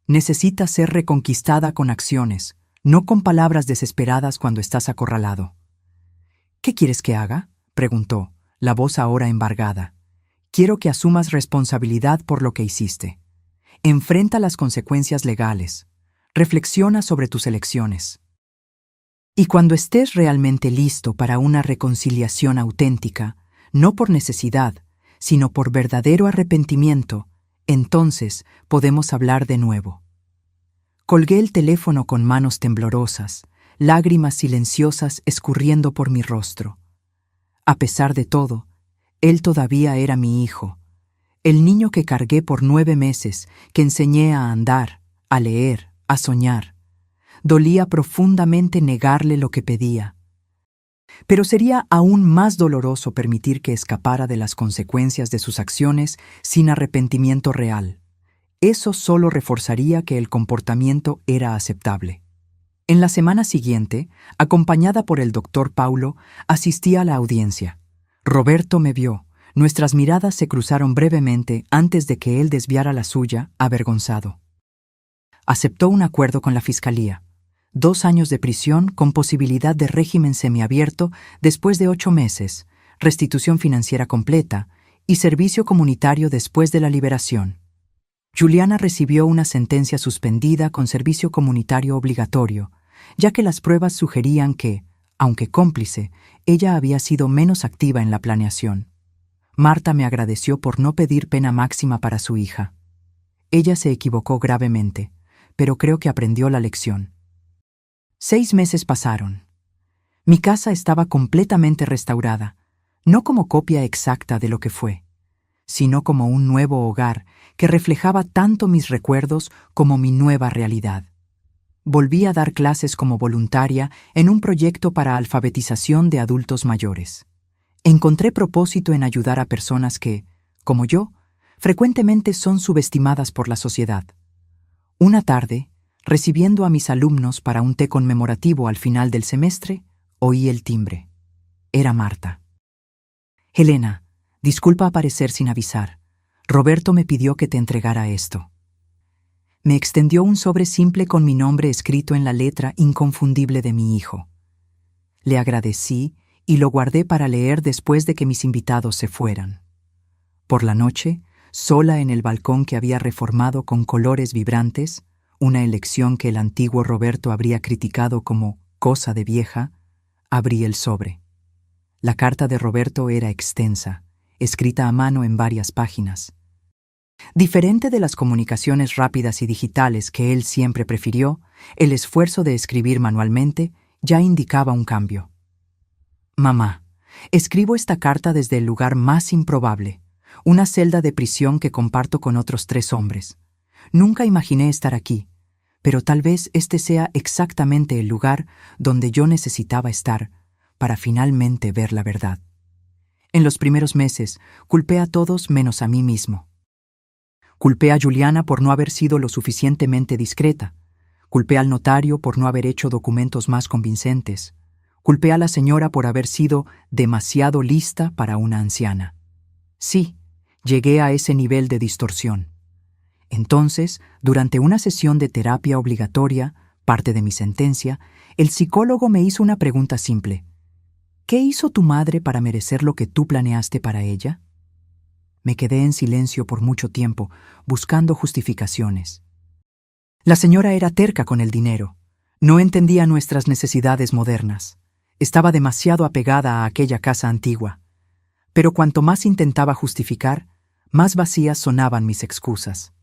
Necesita ser reconquistada con acciones, no con palabras desesperadas cuando estás acorralado. ¿Qué quieres que haga?, preguntó, la voz ahora embargada. Quiero que asumas responsabilidad por lo que hiciste. Enfrenta las consecuencias legales. Reflexiona sobre tus elecciones. Y cuando estés realmente listo para una reconciliación auténtica, no por necesidad, sino por verdadero arrepentimiento, entonces podemos hablar de nuevo. Colgué el teléfono con manos temblorosas, lágrimas silenciosas escurriendo por mi rostro. A pesar de todo, él todavía era mi hijo, el niño que cargué por 9 meses, que enseñé a andar, a leer, a soñar. Dolía profundamente negarle lo que pedía. Pero sería aún más doloroso permitir que escapara de las consecuencias de sus acciones sin arrepentimiento real. Eso solo reforzaría que el comportamiento era aceptable. En la semana siguiente, acompañada por el doctor Paulo, asistí a la audiencia. Roberto me vio. Nuestras miradas se cruzaron brevemente antes de que él desviara la suya, avergonzado. Aceptó un acuerdo con la fiscalía. 2 años de prisión con posibilidad de régimen semiabierto después de 8 meses, restitución financiera completa y servicio comunitario después de la liberación. Juliana recibió una sentencia suspendida con servicio comunitario obligatorio, ya que las pruebas sugerían que, aunque cómplice, ella había sido menos activa en la planeación. Marta me agradeció por no pedir pena máxima para su hija. Ella se equivocó gravemente, pero creo que aprendió la lección. 6 meses pasaron. Mi casa estaba completamente restaurada, no como copia exacta de lo que fue, sino como un nuevo hogar que reflejaba tanto mis recuerdos como mi nueva realidad. volví a dar clases como voluntaria en un proyecto para alfabetización de adultos mayores. Encontré propósito en ayudar a personas que, como yo, frecuentemente son subestimadas por la sociedad. Una tarde, recibiendo a mis alumnos para un té conmemorativo al final del semestre, oí el timbre. Era Marta. «Helena, disculpa aparecer sin avisar. Roberto me pidió que te entregara esto». Me extendió un sobre simple con mi nombre escrito en la letra inconfundible de mi hijo. Le agradecí y lo guardé para leer después de que mis invitados se fueran. Por la noche, sola en el balcón que había reformado con colores vibrantes, una elección que el antiguo Roberto habría criticado como cosa de vieja, abrí el sobre. La carta de Roberto era extensa, escrita a mano en varias páginas. Diferente de las comunicaciones rápidas y digitales que él siempre prefirió, el esfuerzo de escribir manualmente ya indicaba un cambio. «Mamá, escribo esta carta desde el lugar más improbable, una celda de prisión que comparto con otros 3 hombres. Nunca imaginé estar aquí, pero tal vez este sea exactamente el lugar donde yo necesitaba estar para finalmente ver la verdad. En los primeros meses, culpé a todos menos a mí mismo. Culpé a Juliana por no haber sido lo suficientemente discreta. Culpé al notario por no haber hecho documentos más convincentes. Culpé a la señora por haber sido demasiado lista para una anciana. Sí, llegué a ese nivel de distorsión. Entonces, durante una sesión de terapia obligatoria, parte de mi sentencia, el psicólogo me hizo una pregunta simple. ¿Qué hizo tu madre para merecer lo que tú planeaste para ella? Me quedé en silencio por mucho tiempo, buscando justificaciones. La señora era terca con el dinero. No entendía nuestras necesidades modernas. Estaba demasiado apegada a aquella casa antigua. Pero cuanto más intentaba justificar, más vacías sonaban mis excusas.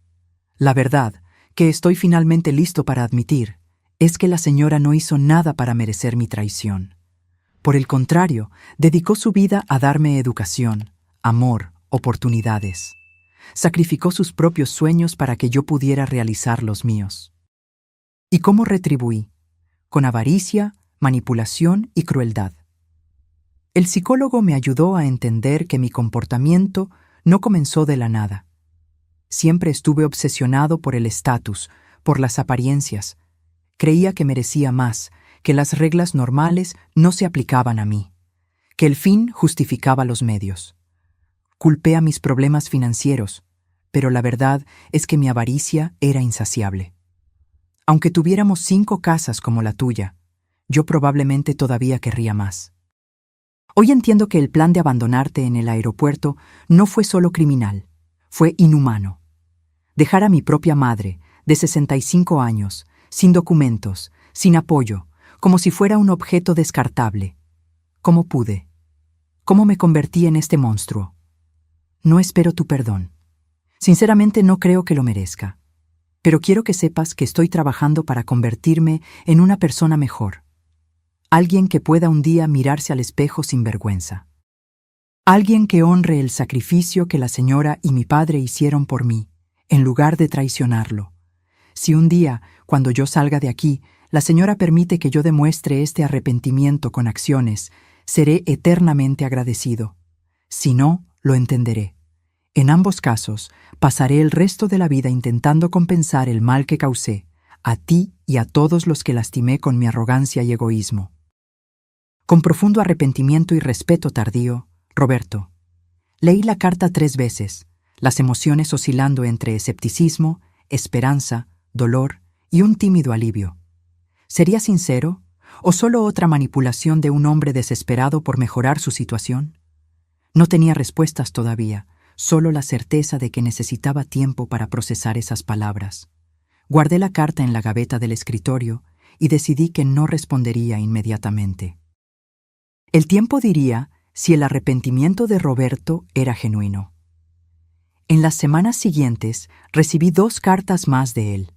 La verdad, que estoy finalmente listo para admitir, es que la señora no hizo nada para merecer mi traición. Por el contrario, dedicó su vida a darme educación, amor, oportunidades. Sacrificó sus propios sueños para que yo pudiera realizar los míos. ¿Y cómo retribuí? Con avaricia, manipulación y crueldad. El psicólogo me ayudó a entender que mi comportamiento no comenzó de la nada. Siempre estuve obsesionado por el estatus, por las apariencias. Creía que merecía más, que las reglas normales no se aplicaban a mí, que el fin justificaba los medios. Culpé a mis problemas financieros, pero la verdad es que mi avaricia era insaciable. Aunque tuviéramos 5 casas como la tuya, yo probablemente todavía querría más. Hoy entiendo que el plan de abandonarte en el aeropuerto no fue solo criminal, fue inhumano. Dejar a mi propia madre, de 65 años, sin documentos, sin apoyo, como si fuera un objeto descartable. ¿Cómo pude? ¿Cómo me convertí en este monstruo? No espero tu perdón. Sinceramente no creo que lo merezca. Pero quiero que sepas que estoy trabajando para convertirme en una persona mejor. Alguien que pueda un día mirarse al espejo sin vergüenza. Alguien que honre el sacrificio que la señora y mi padre hicieron por mí, en lugar de traicionarlo. Si un día, cuando yo salga de aquí, la señora permite que yo demuestre este arrepentimiento con acciones, seré eternamente agradecido. Si no, lo entenderé. En ambos casos, pasaré el resto de la vida intentando compensar el mal que causé, a ti y a todos los que lastimé con mi arrogancia y egoísmo. Con profundo arrepentimiento y respeto tardío, Roberto. Leí la carta 3 veces, las emociones oscilando entre escepticismo, esperanza, dolor y un tímido alivio. ¿Sería sincero o solo otra manipulación de un hombre desesperado por mejorar su situación? No tenía respuestas todavía, solo la certeza de que necesitaba tiempo para procesar esas palabras. Guardé la carta en la gaveta del escritorio y decidí que no respondería inmediatamente. El tiempo diría si el arrepentimiento de Roberto era genuino. En las semanas siguientes recibí 2 cartas más de él.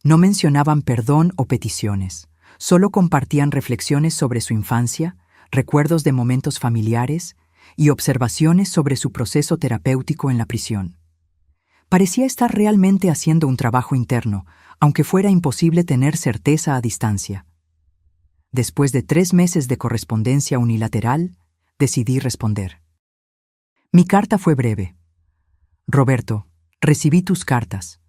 No mencionaban perdón o peticiones, solo compartían reflexiones sobre su infancia, recuerdos de momentos familiares y observaciones sobre su proceso terapéutico en la prisión. Parecía estar realmente haciendo un trabajo interno, aunque fuera imposible tener certeza a distancia. Después de 3 meses de correspondencia unilateral, decidí responder. Mi carta fue breve. Roberto, recibí tus cartas.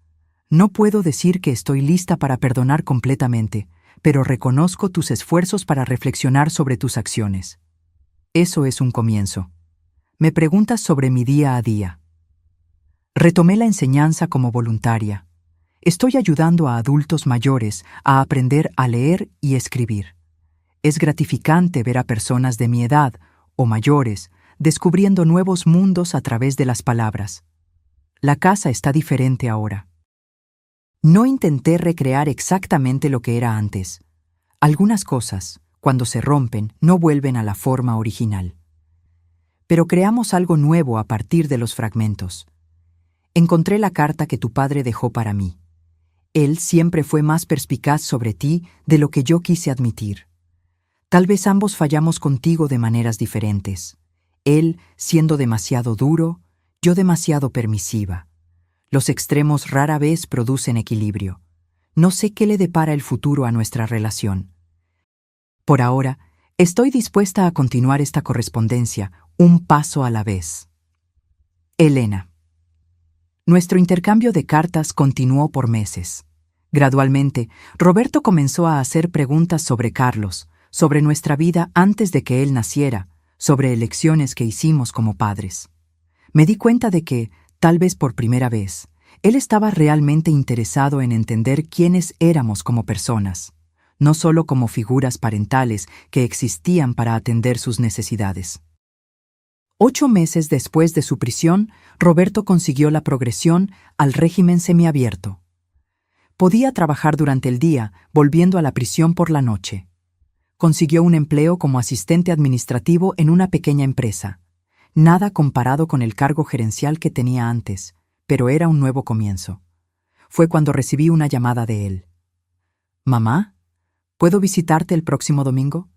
No puedo decir que estoy lista para perdonar completamente, pero reconozco tus esfuerzos para reflexionar sobre tus acciones. Eso es un comienzo. Me preguntas sobre mi día a día. Retomé la enseñanza como voluntaria. Estoy ayudando a adultos mayores a aprender a leer y escribir. Es gratificante ver a personas de mi edad o mayores descubriendo nuevos mundos a través de las palabras. La casa está diferente ahora. No intenté recrear exactamente lo que era antes. Algunas cosas, cuando se rompen, no vuelven a la forma original. Pero creamos algo nuevo a partir de los fragmentos. Encontré la carta que tu padre dejó para mí. Él siempre fue más perspicaz sobre ti de lo que yo quise admitir. Tal vez ambos fallamos contigo de maneras diferentes. Él siendo demasiado duro, yo demasiado permisiva. Los extremos rara vez producen equilibrio. No sé qué le depara el futuro a nuestra relación. Por ahora, estoy dispuesta a continuar esta correspondencia, un paso a la vez. Elena. Nuestro intercambio de cartas continuó por meses. Gradualmente, Roberto comenzó a hacer preguntas sobre Carlos, sobre nuestra vida antes de que él naciera, sobre elecciones que hicimos como padres. Me di cuenta de que, tal vez por primera vez, él estaba realmente interesado en entender quiénes éramos como personas, no solo como figuras parentales que existían para atender sus necesidades. 8 meses después de su prisión, Roberto consiguió la progresión al régimen semiabierto. Podía trabajar durante el día, volviendo a la prisión por la noche. Consiguió un empleo como asistente administrativo en una pequeña empresa. Nada comparado con el cargo gerencial que tenía antes, pero era un nuevo comienzo. Fue cuando recibí una llamada de él. «Mamá, ¿puedo visitarte el próximo domingo?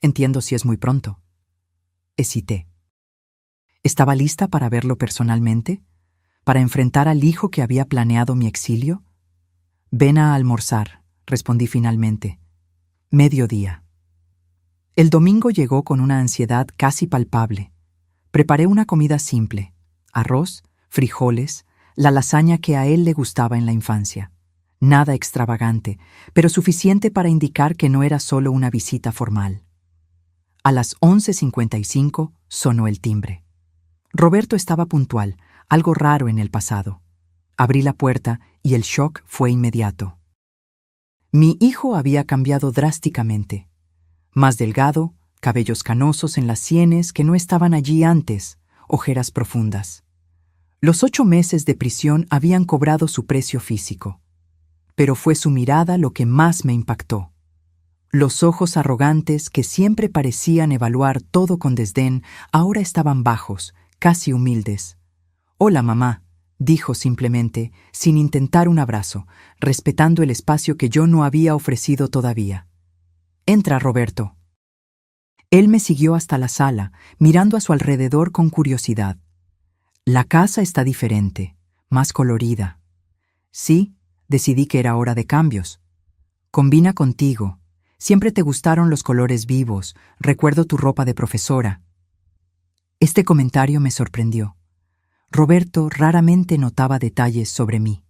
Entiendo si es muy pronto». Hesité. ¿Estaba lista para verlo personalmente? ¿Para enfrentar al hijo que había planeado mi exilio? «Ven a almorzar», respondí finalmente. Mediodía. El domingo llegó con una ansiedad casi palpable. Preparé una comida simple: arroz, frijoles, la lasaña que a él le gustaba en la infancia. Nada extravagante, pero suficiente para indicar que no era solo una visita formal. A las 11:55 sonó el timbre. Roberto estaba puntual, algo raro en el pasado. Abrí la puerta y el shock fue inmediato. Mi hijo había cambiado drásticamente. Más delgado, cabellos canosos en las sienes que no estaban allí antes, ojeras profundas. Los 8 meses de prisión habían cobrado su precio físico. Pero fue su mirada lo que más me impactó. Los ojos arrogantes que siempre parecían evaluar todo con desdén, ahora estaban bajos, casi humildes. «Hola, mamá», dijo simplemente, sin intentar un abrazo, respetando el espacio que yo no había ofrecido todavía. «Entra, Roberto». Él me siguió hasta la sala, mirando a su alrededor con curiosidad. La casa está diferente, más colorida. Sí, decidí que era hora de cambios. Combina contigo. Siempre te gustaron los colores vivos, recuerdo tu ropa de profesora. Este comentario me sorprendió. Roberto raramente notaba detalles sobre mí.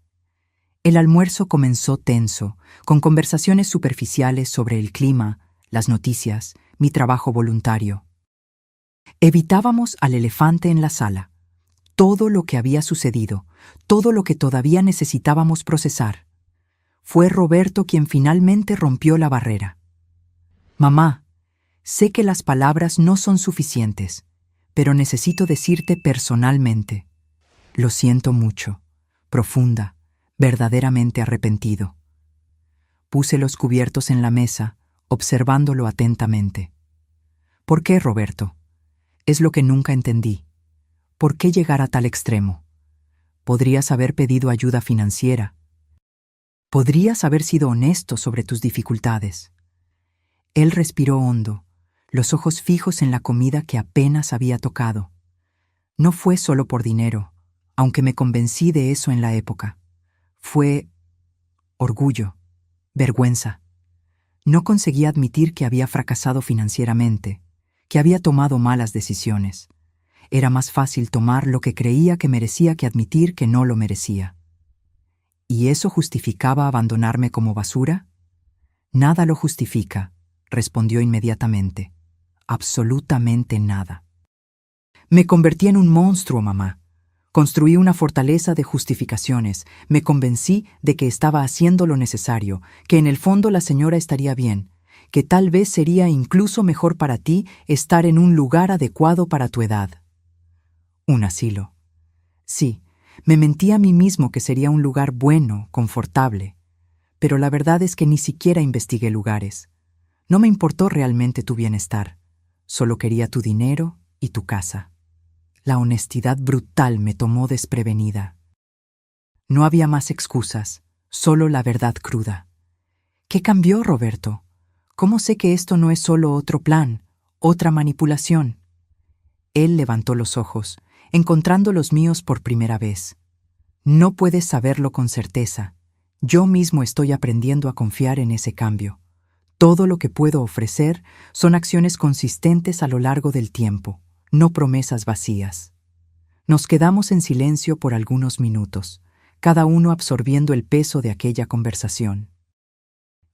El almuerzo comenzó tenso, con conversaciones superficiales sobre el clima, las noticias, mi trabajo voluntario. Evitábamos al elefante en la sala. Todo lo que había sucedido, todo lo que todavía necesitábamos procesar. Fue Roberto quien finalmente rompió la barrera. «Mamá, sé que las palabras no son suficientes, pero necesito decirte personalmente. Lo siento mucho, profunda, verdaderamente arrepentido». Puse los cubiertos en la mesa, observándolo atentamente. «¿Por qué, Roberto?» Es lo que nunca entendí. ¿Por qué llegar a tal extremo? Podrías haber pedido ayuda financiera. Podrías haber sido honesto sobre tus dificultades. Él respiró hondo, los ojos fijos en la comida que apenas había tocado. No fue solo por dinero, aunque me convencí de eso en la época. Fue orgullo, vergüenza. No conseguía admitir que había fracasado financieramente, que había tomado malas decisiones. Era más fácil tomar lo que creía que merecía que admitir que no lo merecía. ¿Y eso justificaba abandonarme como basura? Nada lo justifica, respondió inmediatamente. Absolutamente nada. Me convertí en un monstruo, mamá. Construí una fortaleza de justificaciones. Me convencí de que estaba haciendo lo necesario, que en el fondo la señora estaría bien, que tal vez sería incluso mejor para ti estar en un lugar adecuado para tu edad. Un asilo. Sí, me mentí a mí mismo que sería un lugar bueno, confortable. Pero la verdad es que ni siquiera investigué lugares. No me importó realmente tu bienestar. Solo quería tu dinero y tu casa. La honestidad brutal me tomó desprevenida. No había más excusas, solo la verdad cruda. ¿Qué cambió, Roberto? ¿Cómo sé que esto no es solo otro plan, otra manipulación? Él levantó los ojos, encontrando los míos por primera vez. No puedes saberlo con certeza. Yo mismo estoy aprendiendo a confiar en ese cambio. Todo lo que puedo ofrecer son acciones consistentes a lo largo del tiempo, no promesas vacías. Nos quedamos en silencio por algunos minutos, cada uno absorbiendo el peso de aquella conversación.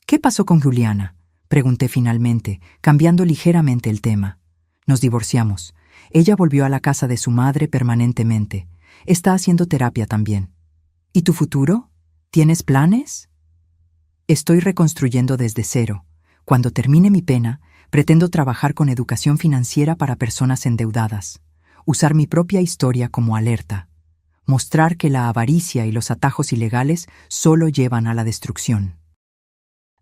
¿Qué pasó con Juliana?, pregunté finalmente, cambiando ligeramente el tema. Nos divorciamos. Ella volvió a la casa de su madre permanentemente. Está haciendo terapia también. ¿Y tu futuro? ¿Tienes planes? Estoy reconstruyendo desde cero. Cuando termine mi pena, pretendo trabajar con educación financiera para personas endeudadas, usar mi propia historia como alerta, mostrar que la avaricia y los atajos ilegales solo llevan a la destrucción.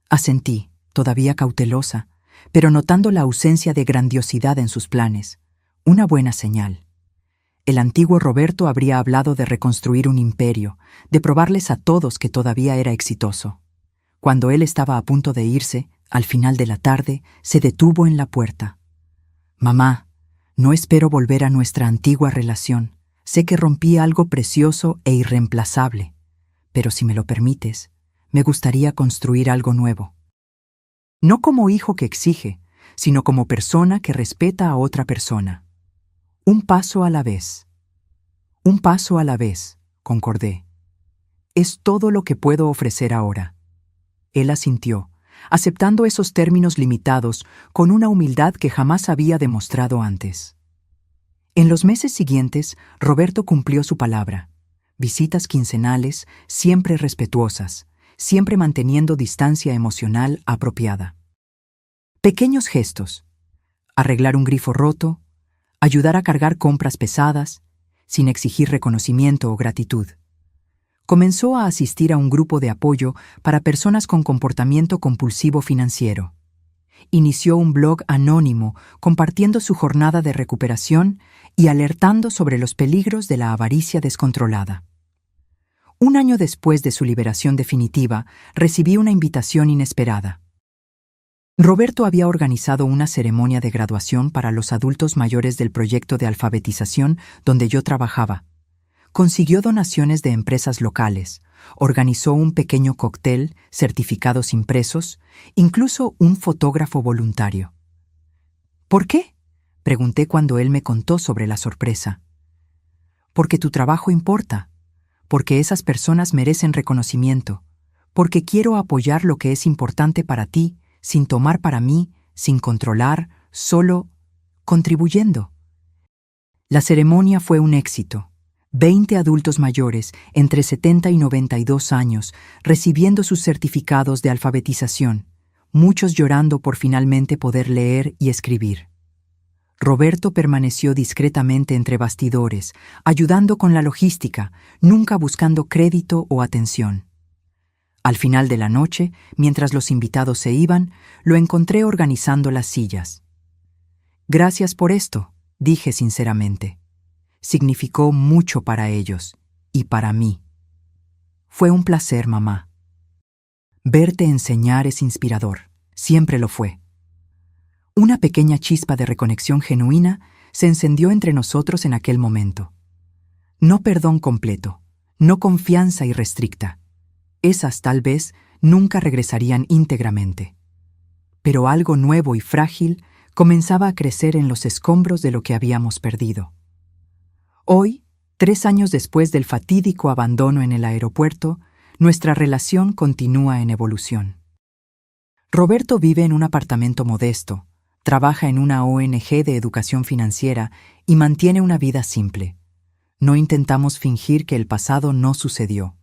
Asentí, todavía cautelosa, pero notando la ausencia de grandiosidad en sus planes. Una buena señal. El antiguo Roberto habría hablado de reconstruir un imperio, de probarles a todos que todavía era exitoso. Cuando él estaba a punto de irse, al final de la tarde, se detuvo en la puerta. «Mamá, no espero volver a nuestra antigua relación. Sé que rompí algo precioso e irreemplazable, pero si me lo permites, me gustaría construir algo nuevo. No como hijo que exige, sino como persona que respeta a otra persona. Un paso a la vez». «Un paso a la vez», concordé. «Es todo lo que puedo ofrecer ahora». Él asintió, aceptando esos términos limitados con una humildad que jamás había demostrado antes. En los meses siguientes, Roberto cumplió su palabra. Visitas quincenales, siempre respetuosas, siempre manteniendo distancia emocional apropiada. Pequeños gestos. Arreglar un grifo roto, ayudar a cargar compras pesadas, sin exigir reconocimiento o gratitud. Comenzó a asistir a un grupo de apoyo para personas con comportamiento compulsivo financiero. Inició un blog anónimo compartiendo su jornada de recuperación y alertando sobre los peligros de la avaricia descontrolada. Un año después de su liberación definitiva, recibí una invitación inesperada. Roberto había organizado una ceremonia de graduación para los adultos mayores del proyecto de alfabetización donde yo trabajaba. Consiguió donaciones de empresas locales, organizó un pequeño cóctel, certificados impresos, incluso un fotógrafo voluntario. ¿Por qué?, pregunté cuando él me contó sobre la sorpresa. Porque tu trabajo importa, porque esas personas merecen reconocimiento, porque quiero apoyar lo que es importante para ti, sin tomar para mí, sin controlar, solo contribuyendo. La ceremonia fue un éxito. 20 adultos mayores, entre 70 y 92 años, recibiendo sus certificados de alfabetización, muchos llorando por finalmente poder leer y escribir. Roberto permaneció discretamente entre bastidores, ayudando con la logística, nunca buscando crédito o atención. Al final de la noche, mientras los invitados se iban, lo encontré organizando las sillas. «Gracias por esto», dije sinceramente. Significó mucho para ellos y para mí. «Fue un placer, mamá». Verte enseñar es inspirador, siempre lo fue. Una pequeña chispa de reconexión genuina se encendió entre nosotros en aquel momento. No perdón completo, no confianza irrestricta. Esas, tal vez, nunca regresarían íntegramente. Pero algo nuevo y frágil comenzaba a crecer en los escombros de lo que habíamos perdido. Hoy, 3 años después del fatídico abandono en el aeropuerto, nuestra relación continúa en evolución. Roberto vive en un apartamento modesto, trabaja en una ONG de educación financiera y mantiene una vida simple. No intentamos fingir que el pasado no sucedió.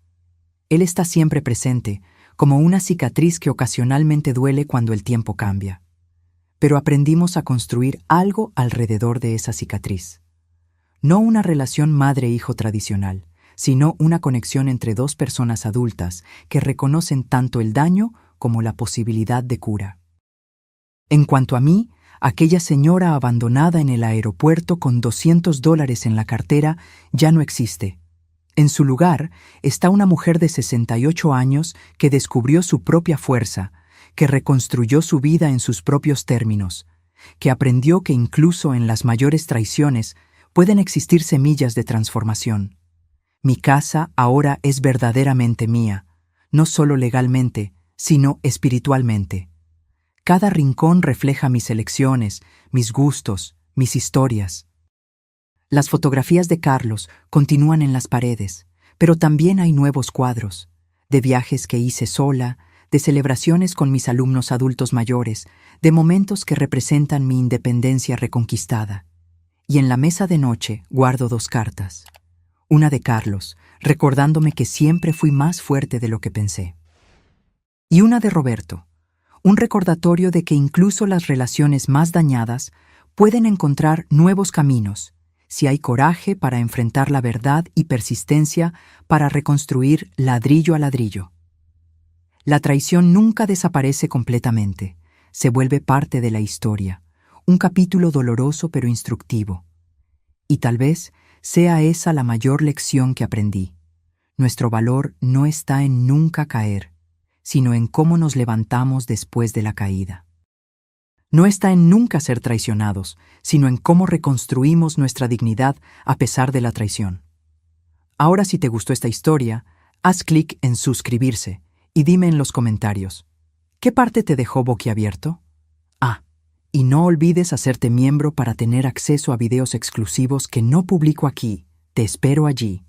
Él está siempre presente, como una cicatriz que ocasionalmente duele cuando el tiempo cambia. Pero aprendimos a construir algo alrededor de esa cicatriz. No una relación madre-hijo tradicional, sino una conexión entre dos personas adultas que reconocen tanto el daño como la posibilidad de cura. En cuanto a mí, aquella señora abandonada en el aeropuerto con $200 en la cartera ya no existe. En su lugar está una mujer de 68 años que descubrió su propia fuerza, que reconstruyó su vida en sus propios términos, que aprendió que incluso en las mayores traiciones pueden existir semillas de transformación. Mi casa ahora es verdaderamente mía, no solo legalmente, sino espiritualmente. Cada rincón refleja mis elecciones, mis gustos, mis historias. Las fotografías de Carlos continúan en las paredes, pero también hay nuevos cuadros, de viajes que hice sola, de celebraciones con mis alumnos adultos mayores, de momentos que representan mi independencia reconquistada. Y en la mesa de noche guardo 2 cartas. Una de Carlos, recordándome que siempre fui más fuerte de lo que pensé. Y una de Roberto, un recordatorio de que incluso las relaciones más dañadas pueden encontrar nuevos caminos, si hay coraje para enfrentar la verdad y persistencia para reconstruir ladrillo a ladrillo. La traición nunca desaparece completamente, se vuelve parte de la historia, un capítulo doloroso pero instructivo. Y tal vez sea esa la mayor lección que aprendí. Nuestro valor no está en nunca caer, sino en cómo nos levantamos después de la caída. No está en nunca ser traicionados, sino en cómo reconstruimos nuestra dignidad a pesar de la traición. Ahora, si te gustó esta historia, haz clic en suscribirse y dime en los comentarios, ¿qué parte te dejó boquiabierto? Y no olvides hacerte miembro para tener acceso a videos exclusivos que no publico aquí. Te espero allí.